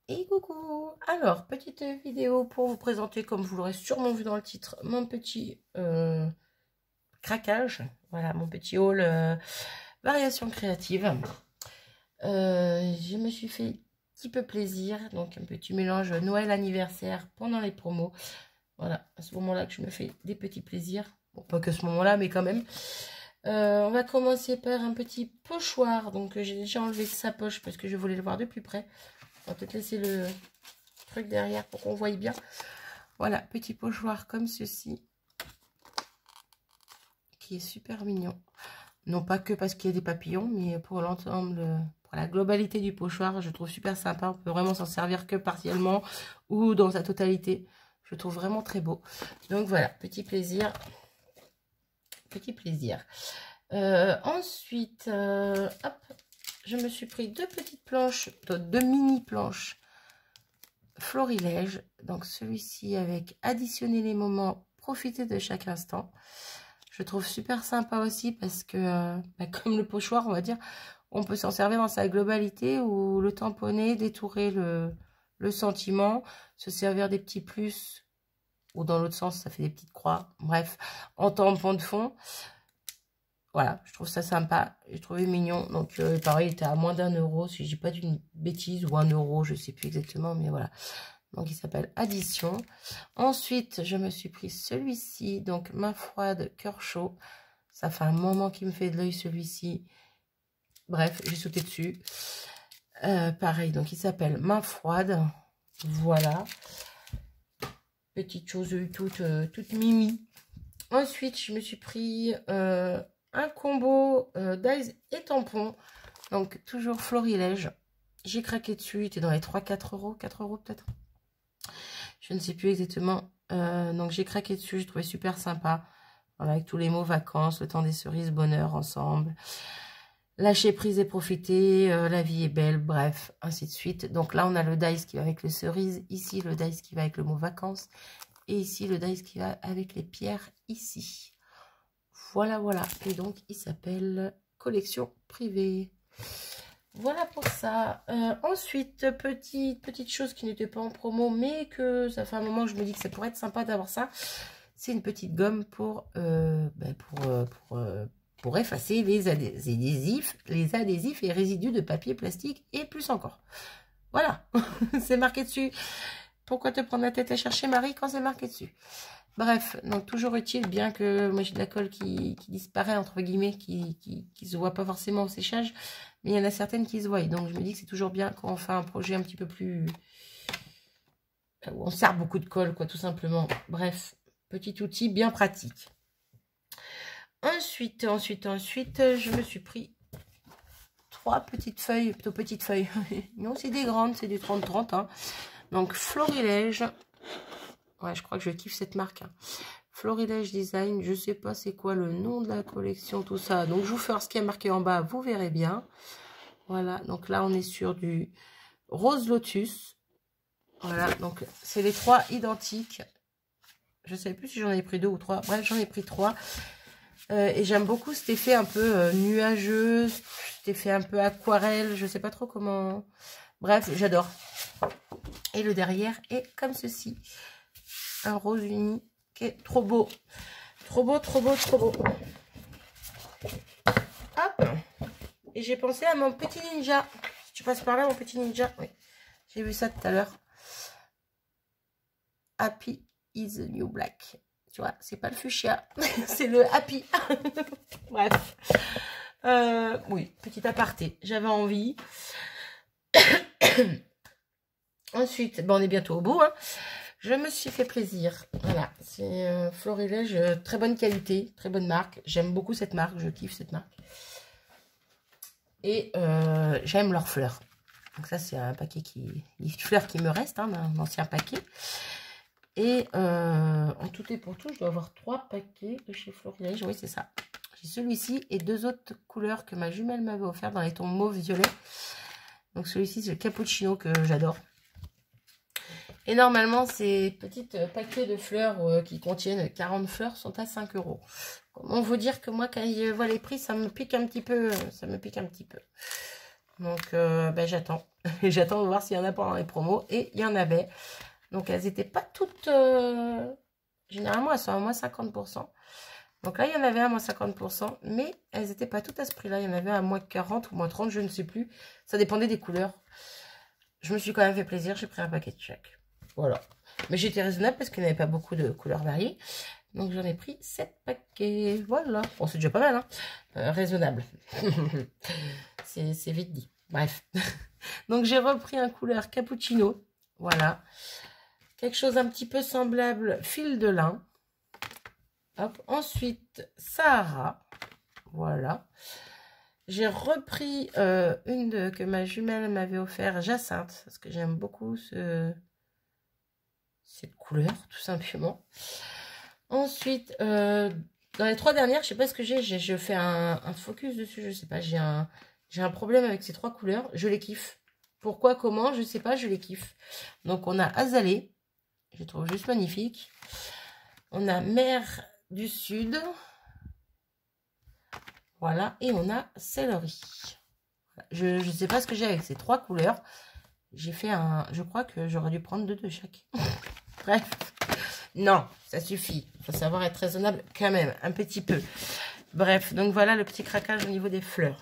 Et coucou! Alors, petite vidéo pour vous présenter, comme vous l'aurez sûrement vu dans le titre, mon petit craquage. Voilà, mon petit haul variation créative. Je me suis fait un petit peu plaisir, donc un petit mélange Noël anniversaire pendant les promos. Voilà, à ce moment-là que je me fais des petits plaisirs. Bon, pas que ce moment-là, mais quand même. On va commencer par un petit pochoir. Donc, j'ai déjà enlevé sa poche parce que je voulais le voir de plus près. On va peut-être laisser le truc derrière pour qu'on voie bien. Voilà, petit pochoir comme ceci. Qui est super mignon. Non pas que parce qu'il y a des papillons, mais pour l'ensemble, pour la globalité du pochoir, je trouve super sympa. On peut vraiment s'en servir que partiellement ou dans sa totalité. Je trouve vraiment très beau. Donc voilà, petit plaisir. Petit plaisir. Ensuite, hop, je me suis pris deux petites planches, deux mini planches Florilège. Donc celui-ci avec additionner les moments, profiter de chaque instant. Je trouve super sympa aussi parce que, comme le pochoir, on va dire, on peut s'en servir dans sa globalité ou le tamponner, détourer le sentiment, se servir des petits plus ou dans l'autre sens, ça fait des petites croix. Bref, en tampon de fond. Voilà, je trouve ça sympa. J'ai trouvé mignon. Donc, pareil, il était à moins d'1 €, si je dis pas d'une bêtise, ou 1 €, je sais plus exactement, mais voilà. Donc, il s'appelle Addition. Ensuite, je me suis pris celui-ci, donc main froide, cœur chaud. Ça fait un moment qu'il me fait de l'œil, celui-ci. Bref, j'ai sauté dessus. Pareil, donc il s'appelle main froide. Voilà. Petite chose toute mimi. Ensuite, je me suis pris un combo d'eyes et tampons. Donc, toujours Florilège. J'ai craqué dessus. Il était dans les 3-4 €. 4 € peut-être. Je ne sais plus exactement. Donc, j'ai craqué dessus. J'ai trouvé super sympa. Voilà, avec tous les mots vacances, le temps des cerises, bonheur ensemble. Lâcher prise et profiter. La vie est belle. Bref, ainsi de suite. Donc là, on a le dice qui va avec les cerises. Ici, le dice qui va avec le mot vacances. Et ici, le dice qui va avec les pierres ici. Voilà, voilà. Et donc, il s'appelle Collection Privée. Voilà pour ça. Ensuite, petite chose qui n'était pas en promo, mais que ça fait un moment que je me dis que ça pourrait être sympa d'avoir ça. C'est une petite gomme pour effacer les adhésifs et résidus de papier, plastique et plus encore. Voilà, c'est marqué dessus. Pourquoi te prendre la tête à chercher, Marie, quand c'est marqué dessus? Bref, donc toujours utile, bien que moi j'ai de la colle qui disparaît, entre guillemets, qui se voit pas forcément au séchage, mais il y en a certaines qui se voient. Donc je me dis que c'est toujours bien quand on fait un projet un petit peu plus... où on sert beaucoup de colle, quoi, tout simplement. Bref, petit outil bien pratique. Ensuite, je me suis pris 3 petites feuilles, plutôt petites feuilles. Non, c'est des grandes, c'est du 30-30, hein. Donc, Florilège. Ouais, je crois que je kiffe cette marque. Hein. Florilège Design. Je sais pas c'est quoi le nom de la collection, tout ça. Donc, je vous fais ce qui est marqué en bas. Vous verrez bien. Voilà. Donc là, on est sur du Rose Lotus. Voilà. Donc, c'est les 3 identiques. Je ne sais plus si j'en ai pris 2 ou 3. Bref, j'en ai pris 3. Et j'aime beaucoup cet effet un peu nuageux. Cet effet un peu aquarelle. Je sais pas trop comment... Bref, j'adore. Et le derrière est comme ceci. Un rose uni qui est trop beau. Trop beau, trop beau, trop beau. Hop. Et j'ai pensé à mon petit ninja. Si tu passes par là, mon petit ninja. Oui. J'ai vu ça tout à l'heure. Happy is the new black. Tu vois, c'est pas le fuchsia. C'est le happy. Bref. Oui, petit aparté. J'avais envie. Ensuite, bon, on est bientôt au bout. Hein. Je me suis fait plaisir. Voilà, c'est Florilège, très bonne qualité, très bonne marque. J'aime beaucoup cette marque, je kiffe cette marque. Et j'aime leurs fleurs. Donc ça, c'est un paquet les fleurs qui me restent, hein, un ancien paquet. Et en tout et pour tout, je dois avoir 3 paquets de chez Florilège. Oui, c'est ça. J'ai celui-ci et 2 autres couleurs que ma jumelle m'avait offert dans les tons mauve violet. Donc celui-ci, c'est le cappuccino que j'adore. Et normalement, ces petits paquets de fleurs qui contiennent 40 fleurs sont à 5 €. Comment vous dire que moi, quand je vois les prix, ça me pique un petit peu. Ça me pique un petit peu. Donc, j'attends. J'attends de voir s'il y en a pendant les promos. Et il y en avait. Donc, elles n'étaient pas toutes... Généralement, elles sont à moins 50%. Donc là, il y en avait à moins 50%. Mais elles n'étaient pas toutes à ce prix-là. Il y en avait à moins 40 ou moins 30, je ne sais plus. Ça dépendait des couleurs. Je me suis quand même fait plaisir. J'ai pris un paquet de chaque. Voilà. Mais j'étais raisonnable parce qu'il n'y avait pas beaucoup de couleurs variées. Donc j'en ai pris 7 paquets. Voilà. Bon, c'est déjà pas mal, hein. Raisonnable. C'est vite dit. Bref. Donc j'ai repris un couleur cappuccino. Voilà. Quelque chose un petit peu semblable, fil de lin. Hop. Ensuite, Sahara. Voilà. J'ai repris une que ma jumelle m'avait offert, Jacinthe. Parce que j'aime beaucoup cette couleur, tout simplement. Ensuite, dans les 3 dernières, je sais pas ce que j'ai. Je fais un focus dessus, je sais pas. J'ai un problème avec ces 3 couleurs. Je les kiffe. Pourquoi, comment, je sais pas, je les kiffe. Donc, on a Azalée. Je les trouve juste magnifique. On a Mer du Sud. Voilà. Et on a Céleri. Je ne sais pas ce que j'ai avec ces 3 couleurs. J'ai fait un... Je crois que j'aurais dû prendre 2 de chaque. Bref. Non, ça suffit. Il faut savoir être raisonnable quand même, un petit peu. Bref, donc voilà le petit craquage au niveau des fleurs.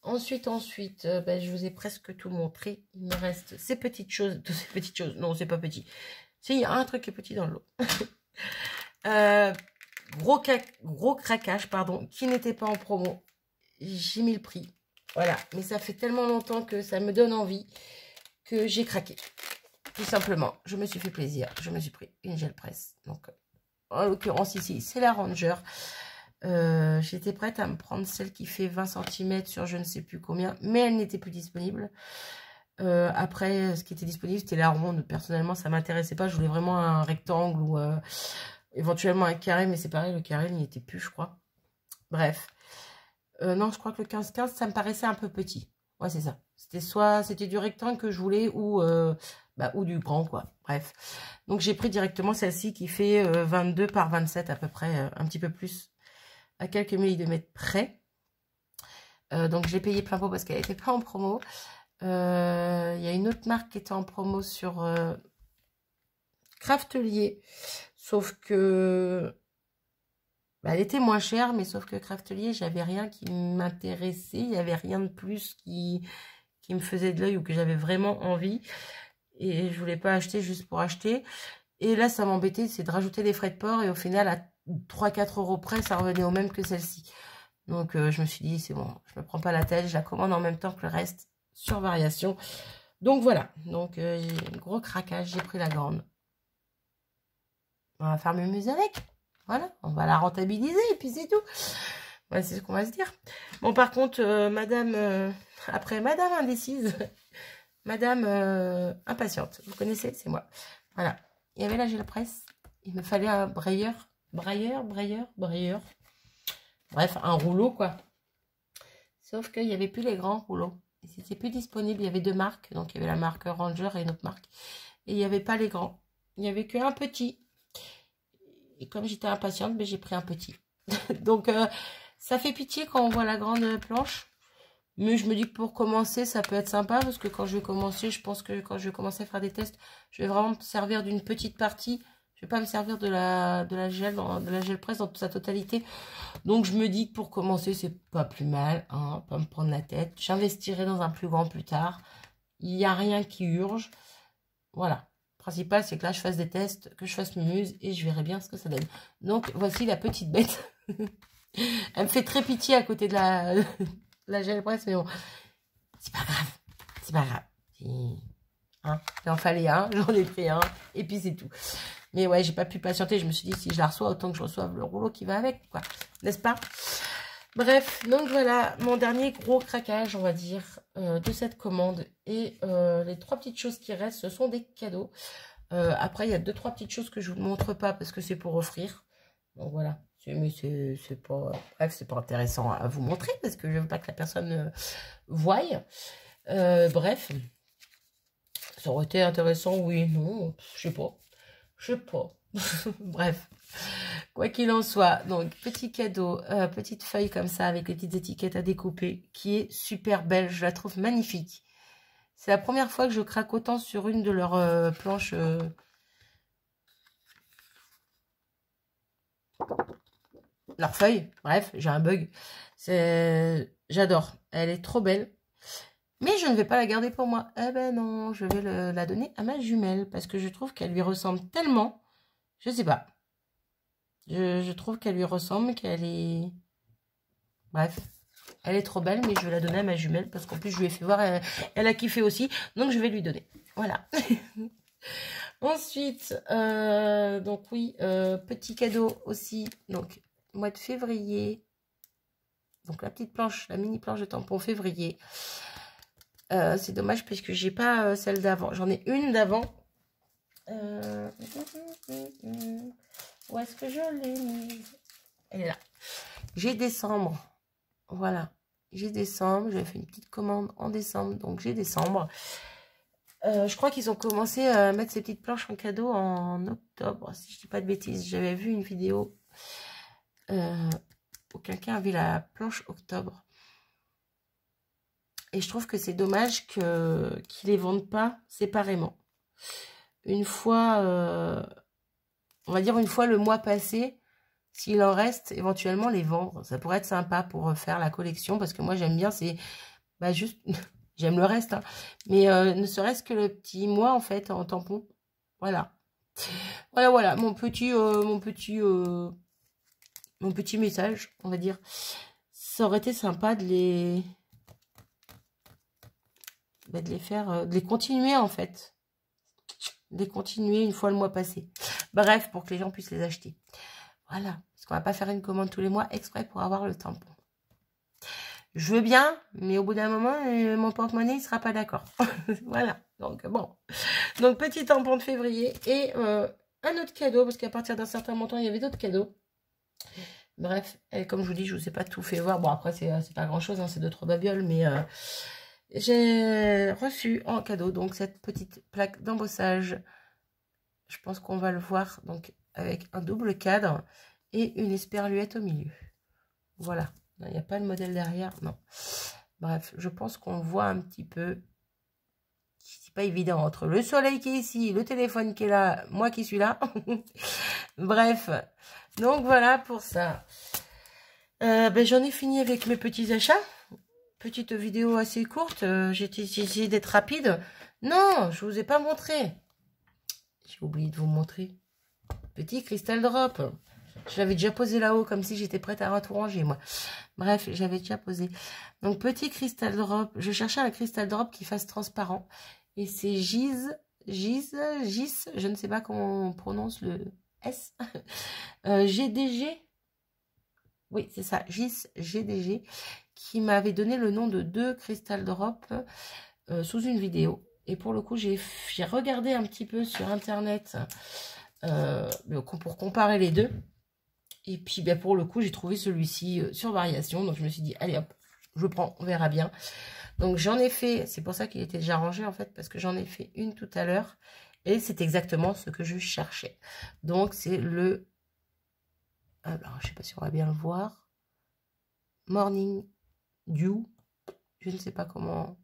Ensuite, ben, je vous ai presque tout montré. Il me reste ces petites choses. Toutes ces petites choses. Non, c'est pas petit. Si, il y a un truc qui est petit dans l'eau. Gros craquage, pardon, qui n'était pas en promo. J'ai mis le prix. Voilà, mais ça fait tellement longtemps que ça me donne envie que j'ai craqué. Tout simplement, je me suis fait plaisir. Je me suis pris une gel presse. Donc, en l'occurrence ici, c'est la Ranger. J'étais prête à me prendre celle qui fait 20 cm sur je ne sais plus combien, mais elle n'était plus disponible. Après, ce qui était disponible, c'était la ronde. Personnellement, ça m'intéressait pas. Je voulais vraiment un rectangle ou éventuellement un carré, mais c'est pareil, le carré il n'y était plus, je crois. Bref. Non, je crois que le 15-15, ça me paraissait un peu petit. Ouais, c'est ça. C'était du rectangle que je voulais ou du grand, quoi. Bref. Donc, j'ai pris directement celle-ci qui fait 22 par 27 à peu près, un petit peu plus, à quelques millimètres près. Donc, je l'ai payé plein pot parce qu'elle n'était pas en promo. Il y a une autre marque qui était en promo sur Craftelier. Sauf que... elle était moins chère, mais sauf que Craftelier, j'avais rien qui m'intéressait. Il n'y avait rien de plus qui me faisait de l'œil ou que j'avais vraiment envie. Et je voulais pas acheter juste pour acheter. Et là, ça m'embêtait, c'est de rajouter des frais de port. Et au final, à 3-4 € près, ça revenait au même que celle-ci. Donc, je me suis dit, c'est bon, je me prends pas la tête. Je la commande en même temps que le reste sur variation. Donc, voilà. Donc, gros craquage. J'ai pris la grande. On va faire mes avec. Voilà, on va la rentabiliser et puis c'est tout. Ouais, c'est ce qu'on va se dire. Bon, par contre, après Madame indécise, Madame impatiente. Vous connaissez, c'est moi. Voilà. Il y avait la gel presse. Il me fallait un brailleur. Bref, un rouleau, quoi. Sauf qu'il n'y avait plus les grands rouleaux. Et c'était plus disponible. Il y avait 2 marques. Donc, il y avait la marque Ranger et une autre marque. Et il n'y avait pas les grands. Il n'y avait qu'un petit. Et comme j'étais impatiente, j'ai pris un petit. Donc, ça fait pitié quand on voit la grande planche. Mais je me dis que pour commencer, ça peut être sympa. Parce que quand je vais commencer, je pense que quand je vais commencer à faire des tests, je vais vraiment me servir d'une petite partie. Je vais pas me servir de la gel presse dans sa totalité. Donc, je me dis que pour commencer, c'est pas plus mal. Hein, pas me prendre la tête. J'investirai dans un plus grand plus tard. Il n'y a rien qui urge. Voilà. Le principal, c'est que là, je fasse des tests, que je fasse mumuse et je verrai bien ce que ça donne. Donc, voici la petite bête. Elle me fait très pitié à côté de la gel presse, mais bon, c'est pas grave. C'est pas grave. Hein, il en fallait un, j'en ai pris un, et puis c'est tout. Mais ouais, j'ai pas pu patienter. Je me suis dit, si je la reçois, autant que je reçoive le rouleau qui va avec, quoi. N'est-ce pas? Bref, donc voilà, mon dernier gros craquage, on va dire, de cette commande. Et les 3 petites choses qui restent, ce sont des cadeaux. Après, il y a 2-3 petites choses que je vous montre pas parce que c'est pour offrir. Donc voilà, mais c'est pas... Bref, c'est pas intéressant à vous montrer parce que je veux pas que la personne voie. Bref, ça aurait été intéressant, oui, non, je sais pas. Bref. Quoi qu'il en soit, donc petit cadeau, petite feuille comme ça avec les petites étiquettes à découper qui est super belle, je la trouve magnifique. C'est la première fois que je craque autant sur une de leurs planches. Leurs feuilles. Bref, j'ai un bug. J'adore. Elle est trop belle. Mais je ne vais pas la garder pour moi. Eh ben non, je vais la donner à ma jumelle. Parce que je trouve qu'elle lui ressemble tellement. Je sais pas. Je trouve qu'elle lui ressemble, qu'elle est... Bref. Elle est trop belle, mais je vais la donner à ma jumelle. Parce qu'en plus, je lui ai fait voir, elle a kiffé aussi. Donc, je vais lui donner. Voilà. Ensuite, donc oui, petit cadeau aussi. Donc, mois de février. Donc, la petite planche, la mini planche de tampon février. C'est dommage puisque j'ai pas celle d'avant. J'en ai une d'avant. Où est-ce que je l'ai mise? Elle est là. J'ai décembre. Voilà. J'ai décembre. J'avais fait une petite commande en décembre. Donc j'ai décembre. Je crois qu'ils ont commencé à mettre ces petites planches en cadeau en octobre. Si je dis pas de bêtises. J'avais vu une vidéo où quelqu'un avait la planche octobre. Et je trouve que c'est dommage qu'ils les vendent pas séparément. Une fois, on va dire une fois le mois passé, s'il en reste, éventuellement les vendre. Ça pourrait être sympa pour faire la collection, parce que moi j'aime bien, c'est juste, j'aime le reste, hein. Mais ne serait-ce que le petit mois en fait en tampon. Voilà. Voilà, mon petit message, on va dire. Ça aurait été sympa de les faire, de les continuer en fait. De les continuer une fois le mois passé. Bref, pour que les gens puissent les acheter. Voilà. Parce qu'on va pas faire une commande tous les mois exprès pour avoir le tampon. Je veux bien, mais au bout d'un moment, mon porte-monnaie ne sera pas d'accord. Voilà. Donc, bon. Donc, petit tampon de février et un autre cadeau, parce qu'à partir d'un certain montant, il y avait d'autres cadeaux. Bref, et comme je vous dis, je ne vous ai pas tout fait voir. Bon, après, c'est pas grand-chose, hein, c'est 2-3 babioles, mais j'ai reçu en cadeau donc cette petite plaque d'embossage. Je pense qu'on va le voir donc avec un double cadre et une esperluette au milieu. Voilà. Il n'y a pas le modèle derrière, non. Bref, je pense qu'on voit un petit peu. C'est pas évident entre le soleil qui est ici, le téléphone qui est là, moi qui suis là. Bref, donc voilà pour ça. J'en ai fini avec mes petits achats. Petite vidéo assez courte. J'ai essayé d'être rapide. Non, je vous ai pas montré. J'ai oublié de vous montrer. Petit cristal drop. Je l'avais déjà posé là-haut comme si j'étais prête à tout ranger, moi. Bref, j'avais déjà posé. Donc, petit cristal drop. Je cherchais un cristal drop qui fasse transparent. Et c'est Gis, je ne sais pas comment on prononce le S. GDG. Oui, c'est ça, Gis GDG, qui m'avait donné le nom de 2 cristal drop sous une vidéo. Et pour le coup, j'ai regardé un petit peu sur Internet pour comparer les deux. Et puis, pour le coup, j'ai trouvé celui-ci sur variation. Donc, je me suis dit, allez hop, je prends, on verra bien. Donc, j'en ai fait, c'est pour ça qu'il était déjà rangé, en fait, parce que j'en ai fait une tout à l'heure. Et c'est exactement ce que je cherchais. Donc, c'est le... Alors, je ne sais pas si on va bien le voir. Morning Dew. Je ne sais pas comment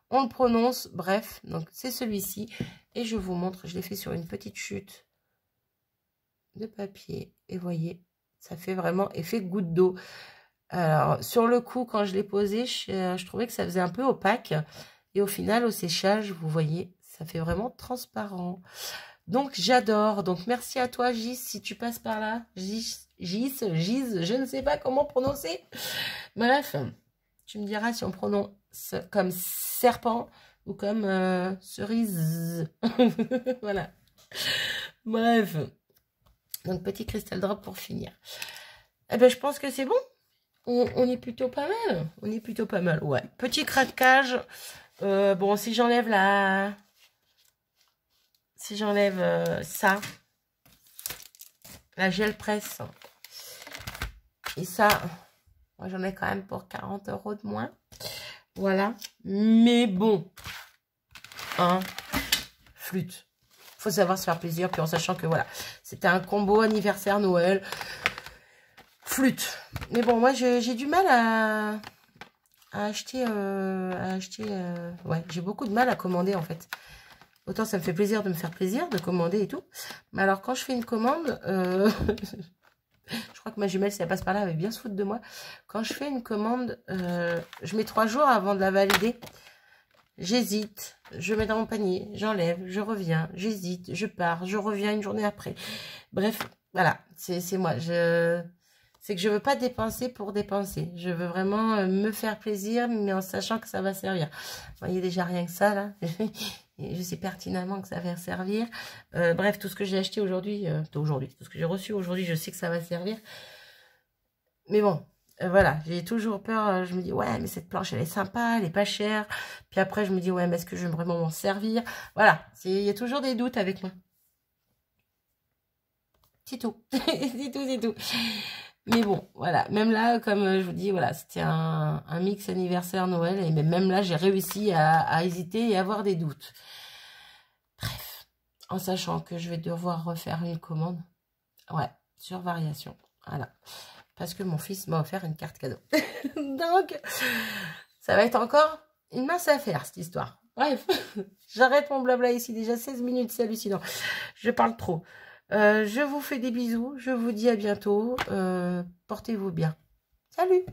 on le prononce. Bref, donc c'est celui-ci. Et je vous montre, je l'ai fait sur une petite chute de papier. Et voyez, ça fait vraiment effet goutte d'eau. Alors, sur le coup, quand je l'ai posé, je trouvais que ça faisait un peu opaque. Et au final, au séchage, vous voyez, ça fait vraiment transparent. Donc, j'adore. Donc, merci à toi, Gis, si tu passes par là. Gis, je ne sais pas comment prononcer. Bref, tu me diras si on prononce comme serpent ou comme cerise. Voilà. Bref. Donc, petit cristal drop pour finir. Eh ben, je pense que c'est bon. On est plutôt pas mal. On est plutôt pas mal, ouais. Petit craquage. Bon, si j'enlève la... Si j'enlève ça, la gel presse, et ça, moi j'en ai quand même pour 40 € de moins. Voilà. Mais bon, hein, flûte. Faut savoir se faire plaisir, puis en sachant que voilà, c'était un combo anniversaire Noël. Flûte. Mais bon, moi j'ai du mal Ouais, j'ai beaucoup de mal à commander en fait. Autant ça me fait plaisir de me faire plaisir, de commander et tout. Mais alors quand je fais une commande, je crois que ma jumelle, si elle passe par là, elle va bien se foutre de moi. Quand je fais une commande, je mets 3 jours avant de la valider. J'hésite, je mets dans mon panier, j'enlève, je reviens, j'hésite, je pars, je reviens une journée après. Bref, voilà, c'est moi. C'est que je veux pas dépenser pour dépenser. Je veux vraiment me faire plaisir, mais en sachant que ça va servir. Vous voyez déjà rien que ça, là. Je sais pertinemment que ça va servir. Bref, tout ce que j'ai acheté aujourd'hui, tout ce que j'ai reçu aujourd'hui, je sais que ça va servir. Mais bon, voilà, j'ai toujours peur. Je me dis, ouais, mais cette planche, elle est sympa, elle est pas chère. Puis après, je me dis, ouais, mais est-ce que je vais vraiment m'en servir? Voilà, il y a toujours des doutes avec moi. C'est tout. C'est tout, c'est tout. Mais bon, voilà. Même là, comme je vous dis, voilà, c'était un mix anniversaire Noël. Et même là, j'ai réussi à hésiter et avoir des doutes. Bref, en sachant que je vais devoir refaire une commande. Ouais, sur variation. Voilà. Parce que mon fils m'a offert une carte cadeau. Donc, ça va être encore une mince affaire, cette histoire. Bref, j'arrête mon blabla ici. Déjà 16 minutes, c'est hallucinant. Je parle trop. Je vous fais des bisous. Je vous dis à bientôt. Portez-vous bien. Salut!